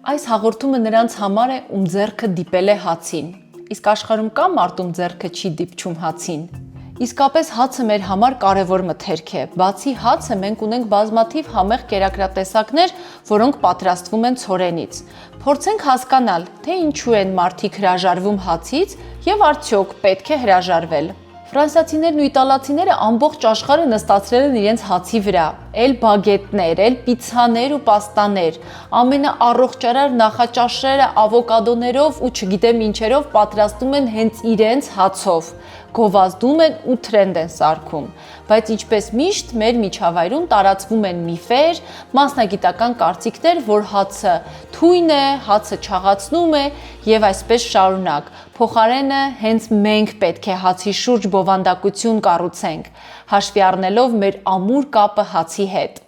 Այս հաղորդումը նրանց համար է, ում ձեռքը դիպել է հացին։ Իսկ աշխարհում կա մարդ, ում ձեռքը չի դիպչում հացին։ Իսկապես հացը մեր համար կարևոր մթերք է։ Բացի հացը, մենք ունենք բազմաթիվ համեղ կերակրատեսակներ, որոնք պատրաստվում են ցորենից։ Փորձենք հասկանալ, թե ինչու են մարդիկ հրաժարվում հացից եւ արդյոք պետք է հրաժարվել։ Ֆրանսիացիներն ու իտալացիները ամբողջ աշխարհը նստացրել են իրենց հացի վրա։ Էլ բագետներ, էլ պիցցաներ ու պաստաներ, ամենաառողջարար նախաճաշերը ավոկադոներով ու չգիտեմ ինչերով պատրաստում են հենց իրենց հացով, գովազդում են ու թրենդ են սարքում։ Բայց ինչպես միշտ մեր միջավայրում տարածվում են միֆեր, մասնագիտական կարծիքներ, որ հացը թույն է, հացը չաղացնում է եւ այսպես շարունակ։ Փոխարենը հենց մենք պետք է հացի շուրջ բովանդակություն կառուցենք, հաշվի առնելով մեր ամուր կապը հացի հետ։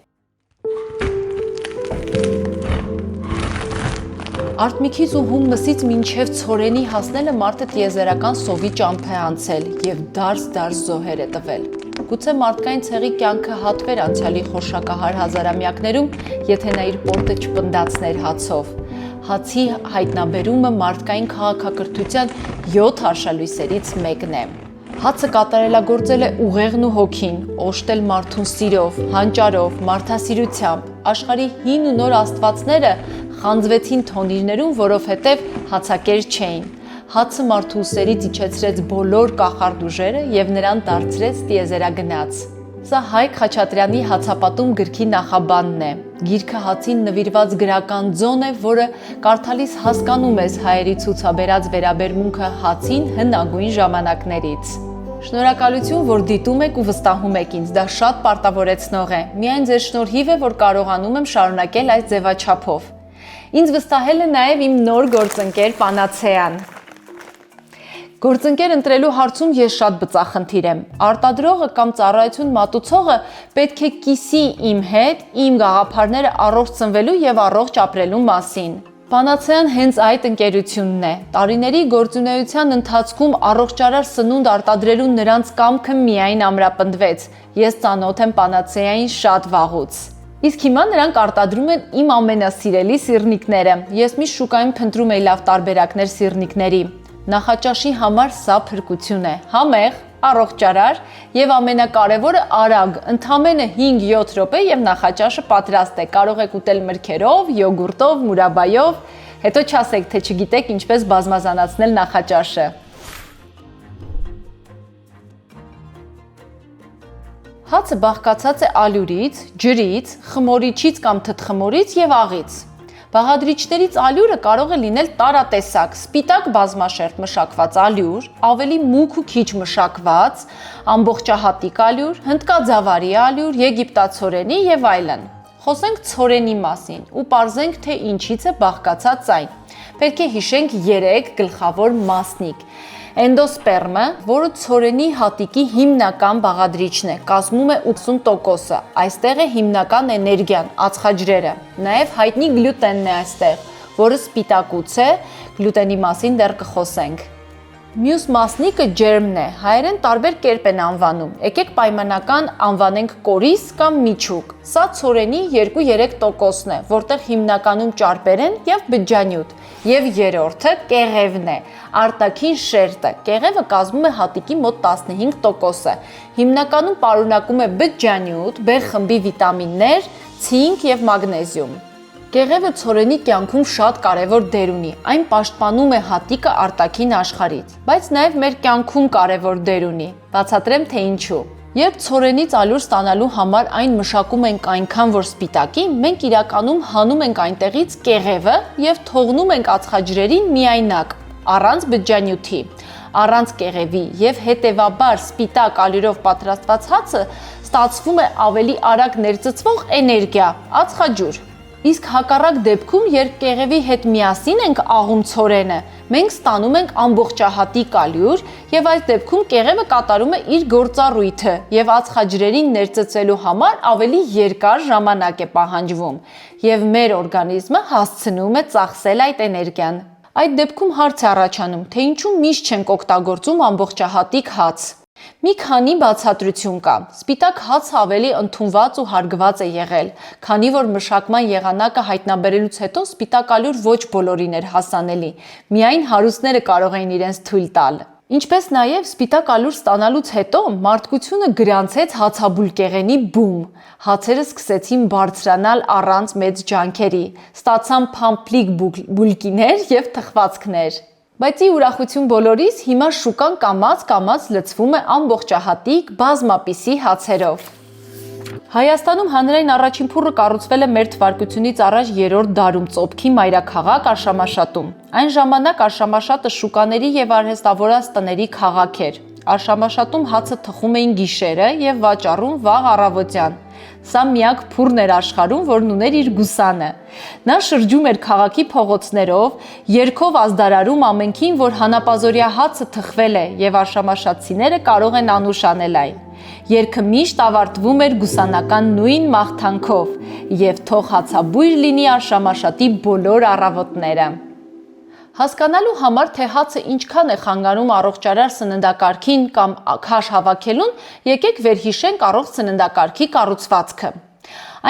Արտմիքից ու հումմսից մինչև ցորենի հասնելը մարդը տիեզերական սովի ճամփ է անցել եւ դարս զոհեր է տվել։ Գուցե մարդկային ցեղի կյանքը հատվեր անցյալի խորշակահար հազարամյակներում, եթե նա իր պորտը չպնդացներ հացով։ Հացի հայտնաբերումը մարդկային քաղաքակրթության 7 արշալույսերից մեկն է։ Հացը կատարելագործել է ուղեղն ու հոգին, օժտել մարդուն սիրով, հանճարով, մարդասիրությամբ։ Աշխարհի հին ու նոր աստվածները խանձվեցին թոնիրներում, որովհետև հացակեր չէին։ Հացը մարդու ուսերից իջեցրեց բոլոր կախարդ ուժերը եւ նրան դարձրեց տիեզերագնաց։ Սա Հայկ Խաչատրյանի հացապատում գրքի նախաբանն է։ Գիրքը հացին նվիրված գրական ձոն է, որը կարդալիս հասկանում ես հայերի ցուցաբերած վերաբերմունքը հացին հնագույն ժամանակներից։ Շնորհակալություն, որ դիտում եք ու վստահում եք ինձ, դա շատ պարտավորեցնող է։ Միայն ձեր շնորհիվ է, որ կարողանում եմ շարունակել այս ձևաչափով։ Ինձ վստահել է նաև իմ նոր գործընկեր Պանացեան։ Գործընկեր ընտրելու հարցում ես շատ բծախնդիր եմ։ Արտադրողը կամ ծառայություն մատուցողը պետք է կիսի իմ հետ իմ գաղափարները առողջ ծնվելու եւ առողջ ապրելու մասին։ Պանացեան հենց այդ ընկերությունն է։ Տարիների գործունեության ընթացքում առողջարար սնունդ արտադրելու նրանց կամքը միայն ամրապնդվեց։ Ես ծանոթ եմ Պանացեային շատ վաղուց։ Իսկ հիմա նրանք արտադրում են իմ ամենասիրելի սիրնիկները։ Ես միշտ շուկայում փնտրում էի լավ տարբերակներ սիրնիկների։ Նախաճաշի համար սա փրկություն է, համեղ, առողջարար եւ ամենակարևորը արագ, ընդամենը 5-7 րոպե եւ նախաճաշը պատրաստ է։ Կարող եք ուտել մրգերով, յոգուրտով, մուրաբայով, հետո չասեք, թե չգիտեք ինչպես բազմազանացնել նախաճաշը։ Հացը բաղկացած է ալյուրից, ջրից, խմորիչից կամ թթխմորից եւ աղից։ Բաղադրիչներից ալյուրը կարող է լինել տարատեսակ, սպիտակ բազմաշերտ մշակված ալյուր, ավելի մուգ ու քիչ մշակված, ամբողջահատիկ ալյուր, հնդկաձավարի ալյուր, եգիպտացորենի եւ այլն։ Խոսենք ցորենի մասին ու պարզենք, թե ինչից է բաղկացած այն։ Պետք է հիշենք 3 գլխավոր մասնիկ։ Էնդոսպերմը, որը ցորենի հատիկի հիմնական բաղադրիչն է, կազմում է 80%-ը։ Այստեղ է հիմնական էներգիան, ածխաջրերը։ Նաև հայտնի գլյուտենն է այստեղ, որը սպիտակուց է, գլյուտենի մասին դեռ կխոսենք։ Մյուս մասնիկը ջերմն է, հայերեն տարբեր կերպ են անվանում։ Եկեք պայմանական անվանենք կորիզ կամ միջուկ։ Սա ցորենի 2-3%-ն է, որտեղ հիմնականում ճարպեր են եւ բջջանյութ։ Եվ երրորդը կեղևն է, արտաքին շերտը։ Կեղևը կազմում է հատիկի մոտ 15%-ը։ Հիմնականում պարունակում է բջջանյութ, B խմբի վիտամիններ, ցինկ եւ մագնեզիում։ Կեղևը ցորենի կյանքում շատ կարևոր դեր ունի։ Այն պաշտպանում է հատիկը արտաքին աշխարհից, բայց նաև մեր կյանքում կարևոր դեր ունի։ Բացատրեմ, թե ինչու։ Երբ ցորենից ալյուր ստանալու համար այն մշակում ենք այնքան, որ սպիտակի, մենք իրականում հանում ենք այնտեղից կեղևը եւ թողնում ենք ածխաջրերին միայնակ, առանց բջջանյութի, առանց կեղևի եւ հետեւաբար սպիտակ ալյուրով պատրաստված հացը ստացվում է ավելի արագ ներծծվող էներգիա, ածխաջուր։ Իսկ հակառակ դեպքում, երբ կեղևի հետ միասին ենք աղում ցորենը, մենք ստանում ենք ամբողջահատիկ ալյուր եւ այս դեպքում կեղևը կատարում է իր գործառույթը եւ ածխաջրերին ներծծելու համար ավելի երկար ժամանակ է պահանջվում եւ մեր օրգանիզմը հասցնում է ծախսել այդ էներգիան։ Այդ դեպքում հարց է առաջանում, թե ինչու միշտ չենք օգտագործում ամբողջահատիկ հաց։ Մի քանի բացատրություն կա։ Սպիտակ հացը ավելի ընդունված ու հարգված է եղել, քանի որ մշակման եղանակը հայտնաբերելուց հետո սպիտակ ալյուր ոչ բոլորին էր հասանելի։ Միայն հարուստները կարող էին իրենց թույլ տալ։ Ինչպես նաև սպիտակ ալյուր ստանալուց հետո մարդկությունը գրանցեց հացաբուլկեղենի բում։ Հացերը սկսեցին բարձրանալ առանց մեծ ջանքերի, ստացան փամփլիկ բուլկիներ եւ թխվածքներ։ Բայց ի ուրախություն բոլորիս, հիմա շուկան կամաց լցվում է ամբողջահատիկ բազմապիսի հացերով։ Հայաստանում հանրային առաջին փուռը կառուցվել է մեր թվարկությունից առաջ 3-րդ դարում Ծոփքի մայրաքաղաք Արշամաշատում։ Այն ժամանակ Արշամաշատը շուկաների եւ արհեստավորած տների քաղաք էր։ Արշամաշատում հացը թխում էին գիշերը եւ վաճառում վաղ առավոտյան։ Սա միակ փուռն էր աշխարհում, որն ուներ իր գուսանը։ Նա շրջում էր քաղաքի փողոցներով, երգով ազդարարում ամենքին, որ հանապազորյա հացը թխվել է եւ արշամաշատցիները կարող են անուշ անել այն։ Երգը միշտ ավարտվում էր գուսանական նույն մաղթանքով եւ թող հացաբույր լինի Արշամաշատի բոլոր առավոտները։ Հասկանալու համար, թե հացը ինչքան է խանգարում առողջարար սննդակարգին կամ քաշ հավաքելուն, եկեք վերհիշենք առողջ սննդակարգի կառուցվածքը։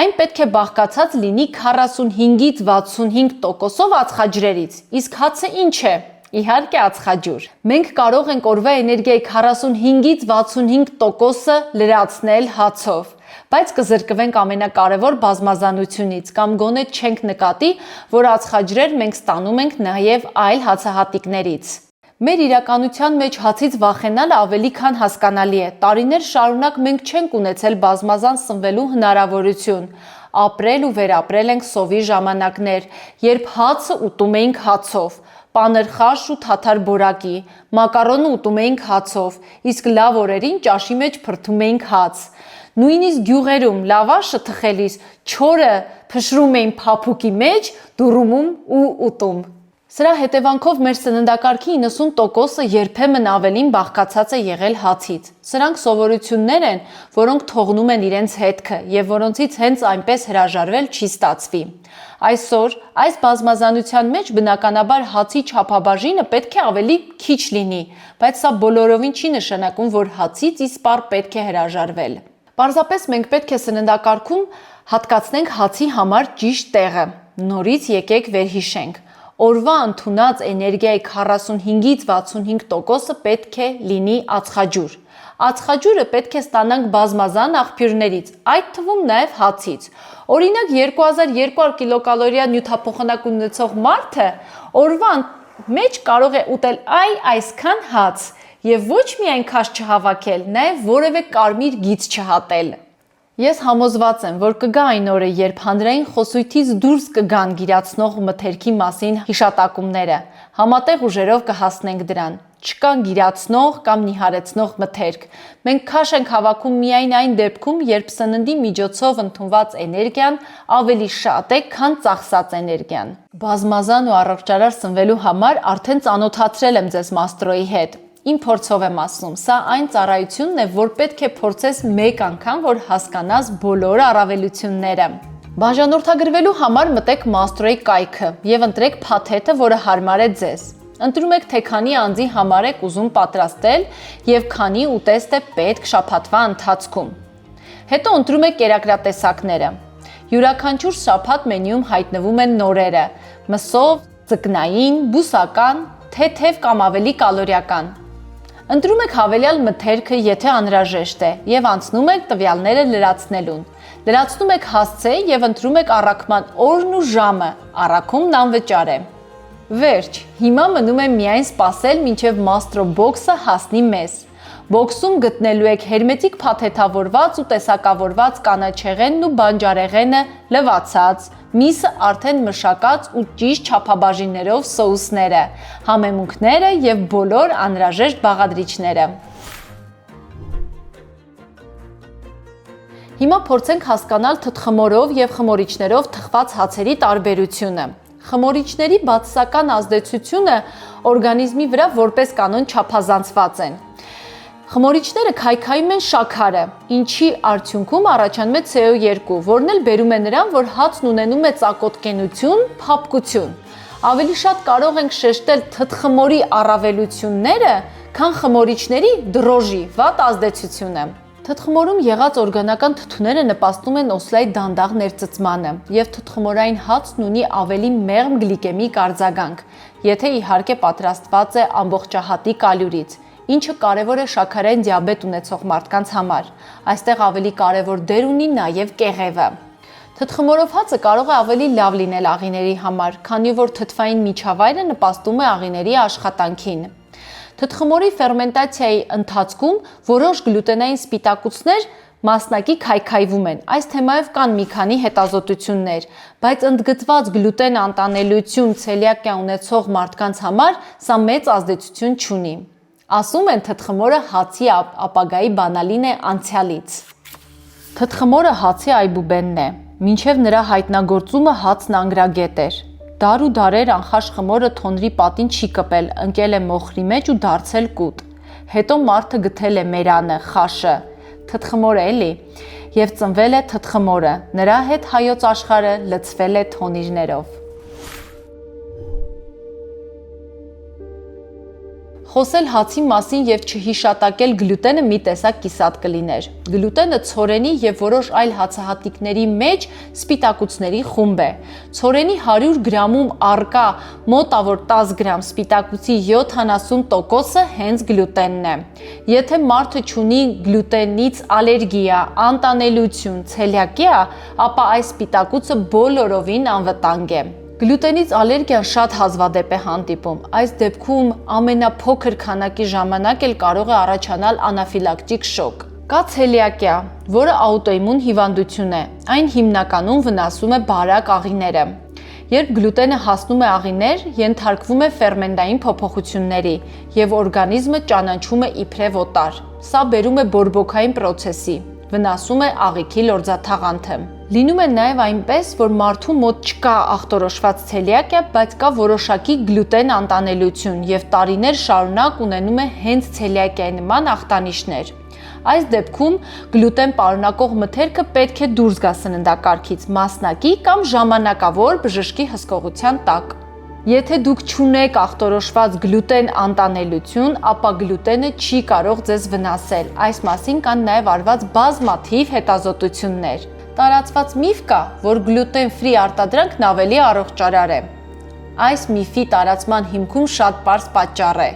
Այն պետք է բաղկացած լինի 45-ից 65%-ով ածխաջրերից, իսկ հացը ինչ է։ Իհարկե ածխաջուր։ Մենք կարող ենք օրվա էներգիայի 45-ից 65%-ը լրացնել հացով, բայց կզրկվենք ամենակարևոր բազմազանությունից կամ գոնե չենք նկատի, որ ածխաջրեր մենք ստանում ենք նաև այլ հացահատիկներից։ Մեր իրականության մեջ հացից վախենալը ավելի քան հասկանալի է։ Տարիներ շարունակ մենք չենք ունեցել բազմազան սնվելու հնարավորություն։ Ապրել ու վերապրել ենք սովի ժամանակներ, երբ հացը ուտում էինք հացով, պաներխաշ ու թաթար բորակի, մակարոնը ուտում էինք հացով, իսկ լավ օրերին ճաշի մեջ փրթում էինք հաց։ Նույնիսկ գյուղերում լավաշը թխելիս չորը փշրում էին փափուկի մեջ, դուռումում ու ուտում։ Սրա հետևանքով մեր սննդակարգի 90%-ը երբեմն ավելին բաղկացած է եղել հացից։ Սրանք սովորություններ են, որոնք թողնում են իրենց հետքը եւ որոնցից հենց այնպես հրաժարվել չի ստացվի։ Այսօր այս բազմազանության մեջ բնականաբար հացի չափաբաժինը պետք է ավելի քիչ լինի, բայց սա բոլորովին չի նշանակում, որ հացից իսպառ պետք է հրաժարվել։ Պարզապես մենք պետք է սննդակարգում հատկացնենք հացի համար ճիշտ տեղը։ Նորից եկեք վերհիշենք։ Օրվա ընդունած էներգիայի 45-ից 65%-ը պետք է լինի ածխաջուր։ Ածխաջուրը պետք է ստանանք բազմազան աղբյուրներից, այդ թվում նաև հացից։ Օրինակ 2200 կիլոկալորիա նյութափոխանակ ունեցող մարդը օրվա մեջ կարող է ուտել այսքան հաց եւ ոչ միայն քաշ չհավաքել, նաև որևէ կարմիր գիծ չհատել։ Ես համոզված եմ, որ կգա այն օրը, երբ հանրային խոսույթից դուրս կգան գիրացնող մթերքի մասին հիշատակումները, համատեղ ուժերով կհասնենք դրան։ Չկան գիրացնող կամ նիհարեցնող մթերք։ Մենք քաշ ենք հավաքում միայն այն դեպքում, երբ սննդի միջոցով ընդունված էներգիան ավելի շատ է, քան ծախսած էներգիան։ Բազմազան ու առողջարար սնվելու համար արդեն ծանոթացրել եմ ձեզ Maestro-ի հետ։ Իմ փորձով եմ ասում, սա այն ծառայությունն է, որ պետք է փորձես մեկ անգամ, որ հասկանաս բոլոր առավելությունները։ Բաժանորդագրվելու համար մտեք Maestro-ի կայքը եւ ընտրեք փաթեթը, որը հարմար է ձեզ։ Ընտրում եք, թե քանի անձի համար եք ուզում պատրաստել եւ քանի ուտեստ է պետք շաբաթվա ընթացքում։ Հետո ընտրում եք կերակրատեսակները։ Յուրաքանչյուր շաբաթ մենյուում հայտնվում են նորերը՝ մսով, ձկնային, բուսական, թեթև կամ ավելի կալորիական։ Ընտրում եք հավելյալ մթերքը, եթե անհրաժեշտ է, եւ անցնում եք տվյալները լրացնելուն։ Լրացնում եք հասցե եւ ընտրում եք առաքման օրն ու ժամը։ Առաքումն անվճար է։ Վերջ, հիմա մնում է միայն սպասել, մինչև Maestro Box-ը հասնի մեզ։ Բոքսում գտնելու եք հերմետիկ փաթեթավորված ու տեսակավորված կանաչեղենն ու բանջարեղենը լվացած, միսը արդեն մշակած ու ճիշտ չափաբաժիններով սոուսները, համեմունքները եւ բոլոր անհրաժեշտ բաղադրիչները։ Հիմա փորձենք հասկանալ թթխմորով եւ խմորիչներով թխված հացերի տարբերությունը։ Խմորիչների բացասական ազդեցությունը օրգանիզմի վրա որպես կանոն չափազանցված են։ Խմորիչները քայքայում են շաքարը, ինչի արդյունքում առաջանում է CO2, որն էլ բերում է նրան, որ հացն ունենում է ծակոտկենություն, փափկություն։ Ավելի շատ կարող ենք շեշտել թթխմորի առավելությունները, քան խմորիչների դրոժի վատ ազդեցությունը։ Թթխմորում եղած օրգանական թթուները նպաստում են օսլայի դանդաղ ներծծմանը, եւ թթխմորային հացն ունի ավելի մեղմ գլիկեմիկ արձագանք, եթե իհարկե պատրաստված է ամբողջահատի կալորից, ինչը կարևոր է շաքարային դիաբետ ունեցող մարդկանց համար։ Այստեղ ավելի կարևոր դեր ունի նաեւ կեղևը։ Թթխմորով հացը կարող է ավելի լավ լինել աղիների համար, քանի որ թթվային միջավայրը նպաստում է աղիների աշխատանքին։ Թթխմորի ֆերմենտացիայի ընթացքում որոշ գլյուտենային սպիտակուցներ մասնակի քայքայվում են։ Այս թեմայով կան մի քանի հետազոտություններ, բայց ընդգծված գլյուտեն անտանելիություն ցելիակիա ունեցող մարդկանց համար սա մեծ ազդեցություն չունի։ Ասում են թթխմորը հացի ապագայի բանալին է անցյալից։ Թթխմորը հացի այբուբենն է։ Մինչև նրա հայտնագործումը հացն անգրագետ էր։ Դար ու դարեր անխաշ խմորը թոնրի պատին չի կպել, ընկել է մոխրի մեջ ու դարձել կուտ։ Հետո մարդը գտել է մերանը, խաշը, թթխմորը էլի, եւ ծնվել է թթխմորը։ Նրա հետ հայոց աշխարհը լցվել է թոնիրներով։ Խոսել հացի մասին եւ չհիշատակել գլյուտենը մի տեսակ կիսատ կլիներ։ Գլյուտենը ցորենի եւ որոշ այլ հացահատիկների մեջ սպիտակուցների խումբ է։ Ցորենի 100 գրամում առկա մոտավոր 10 գրամ սպիտակուցի 70%-ը հենց գլյուտենն է։ Եթե մարդը ունի գլյուտենից ալերգիա, անտանելիություն, ցելիակիա, ապա այս սպիտակուցը բոլորովին անվտանգ է։ Գլյուտենից ալերգիան շատ հազվադեպ է հանդիպում։ Այս դեպքում ամենափոքր քանակի ժամանակ էլ կարող է առաջանալ անաֆիլակտիկ շոկ։ Կա ցելիակիա, որը աուտոիմուն հիվանդություն է։ Այն հիմնականում վնասում է բարակ աղիները։ Երբ գլյուտենը հասնում է աղիներ, ենթարկվում է ֆերմենտային փոփոխությունների եւ օրգանիզմը ճանաչում է իբրև օտար։ Սա բերում է բորբոքային պրոցեսի, վնասում է աղիքի լորձաթաղանթը։ Լինում է նաև այնպես, որ մարդու մոտ չկա ախտորոշված ցելիակիա, բայց կա որոշակի գլյուտեն անտանելիություն եւ տարիներ շարունակ ունենում է հենց ցելիակիայի նման ախտանիշներ։ Այս դեպքում գլյուտեն պարունակող մթերքը պետք է դուրս գա սննդակարգից մասնակի կամ ժամանակավոր բժշկի հսկողության տակ։ Եթե դուք չունեք ախտորոշված գլյուտեն անտանելիություն, ապա գլյուտենը չի կարող ձեզ վնասել։ Այս մասին կան նաև արված բազմաթիվ հետազոտություններ։ Տարածված միֆ կա, որ գլյուտեն-ֆրի արտադրանքն ավելի առողջարար է։ Այս միֆի տարածման հիմքում շատ պարզ պատճառ է։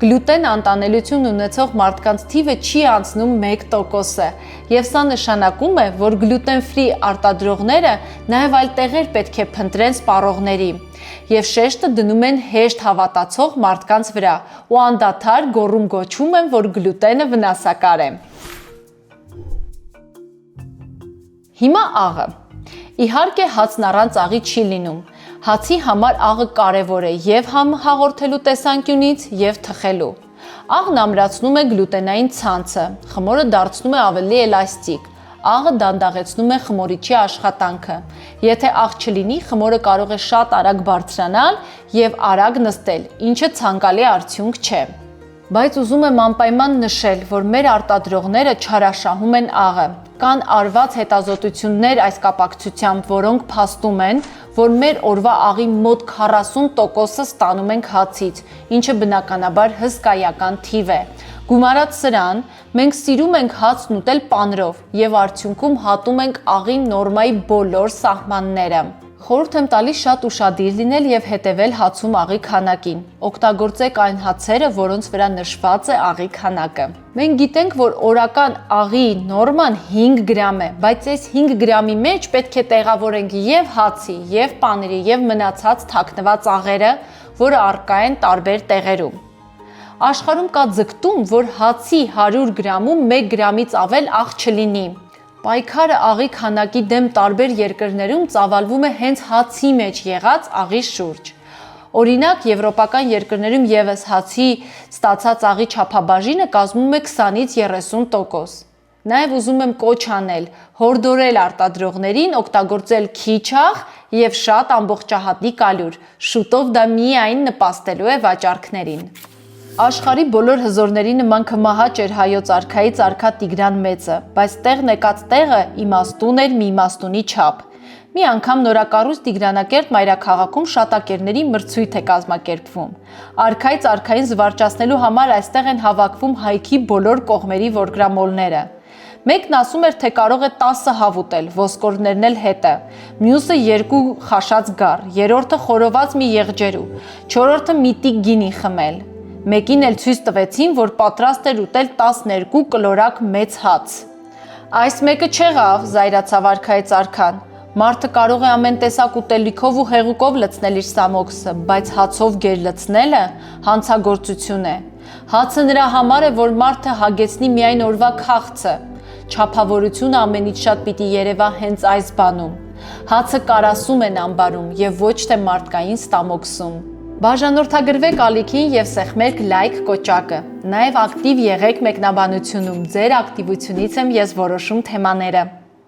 Գլյուտեն անտանելիություն ունեցող մարդկանց թիվը չի անցնում 1%-ը, եւ սա նշանակում է, որ գլյուտեն-ֆրի արտադրողները նաև այլ տեղեր պետք է փնտրեն սպառողների, եւ շեշտը դնում են հեշտ հավատացող մարդկանց վրա ու անդադար գոռում գոչում են, որ գլյուտենը վնասակար է։ Հիմա աղը։ Իհարկե հացն առանց աղի չի լինում։ Հացի համար աղը կարևոր է եւ հաղորդելու տեսանկյունից եւ թխելու։ Աղն ամրացնում է գլյուտենային ցանցը, խմորը դարձնում է ավելի էլաստիկ։ Աղը դանդաղեցնում է խմորիչի աշխատանքը։ Եթե աղ չլինի, խմորը կարող է շատ արագ բարձրանալ եւ արագ նստել, ինչը ցանկալի արդյունք չէ։ Բայց ուզում եմ անպայման նշել, որ մեր արտադրողները չարաշահում են աղը։ Կան արված հետազոտություններ այս կապակցությամբ, որոնք փաստում են, որ մեր օրվա աղի մոտ 40%-ը ստանում ենք հացից, ինչը բնականաբար հսկայական թիվ է։ Գումարած սրան, մենք սիրում ենք հացն ուտել պանրով եւ արդյունքում հատում ենք աղի նորմայի բոլոր սահմանները։ Խորհուրդ եմ տալիս շատ ուշադիր լինել եւ հետեւել հացում աղի քանակին։ Օգտագործեք այն հացերը, որոնց վրա նշված է աղի քանակը։ Մենք գիտենք, որ օրական աղի նորման 5 գրամ է, բայց այս 5 գրամի մեջ պետք է տեղավորենք եւ հացի, եւ պանիրի, եւ մնացած թաքնված աղերը, որը առկա են տարբեր տեղերում։ Աշխարհում կա ձգտում, որ հացի 100 գրամում 1 գրամից ավել աղ չլինի։ Պայքարը աղի քանակի դեմ տարբեր երկրներում ծավալվում է հենց հացի մեջ եղած աղի շուրջ։ Օրինակ, եվրոպական երկրներում եւս հացի ստացած աղի չափաբաժինը կազմում է 20-ից 30%։ Նաև ուզում եմ կոչ անել, հորդորել արտադրողներին օգտագործել քիչ աղ եւ շատ ամբողջահատի կալոր։ Շուտով դա միայն նպաստելու է վաճառքներին։ Աշխարհի բոլոր հզորների նման քմահաճ էր հայոց արքայից արքա Տիգրան Մեծը, բայց տեղն եկած տեղը իմաստուն էր մի իմաստունի չափ։ Մի անգամ նորակառույց Տիգրանակերտ մայրաքաղաքում շատակերների մրցույթ է կազմակերպվում։ Արքայից արքային զվարճացնելու համար այստեղ են հավաքվում հայքի բոլոր կողմերի որգրամոլները։ Մեկն ասում էր, թե կարող է 10 հավ ուտել, ոսկորներն էլ հետը, մյուսը 2 խաշած գառ, երրորդը խորոված մի եղջերու, չորրորդը միտիկ գինի խմել։ Մեկին էլ ցույց տվեցին, որ պատրաստ էր ուտել 12 կլորակ մեծ հաց։ Այս մեկը չեղավ, զայրացավ արքայից արքան։ Մարդը կարող է ամեն տեսակ ուտելիքով ու հեղուկով լցնել իր սամոքսը, բայց հացով գեր լցնելը հանցագործություն է։ Հացը նրա համար է, որ մարդը հագեցնի միայն օրվա քաղցը։ Չափավորությունը ամենից շատ պիտի երևա հենց այս բանում։ Հացը կարասում են ամբարում եւ ոչ թե մարդկային ստամոքսում։ Բաժանորդագրվեք ալիքին եւ սեղմեք լայք կոճակը։ Նաեւ ակտիվ եղեք մեկնաբանությունում։ Ձեր ակտիվությունից եմ ես որոշում թեմաները։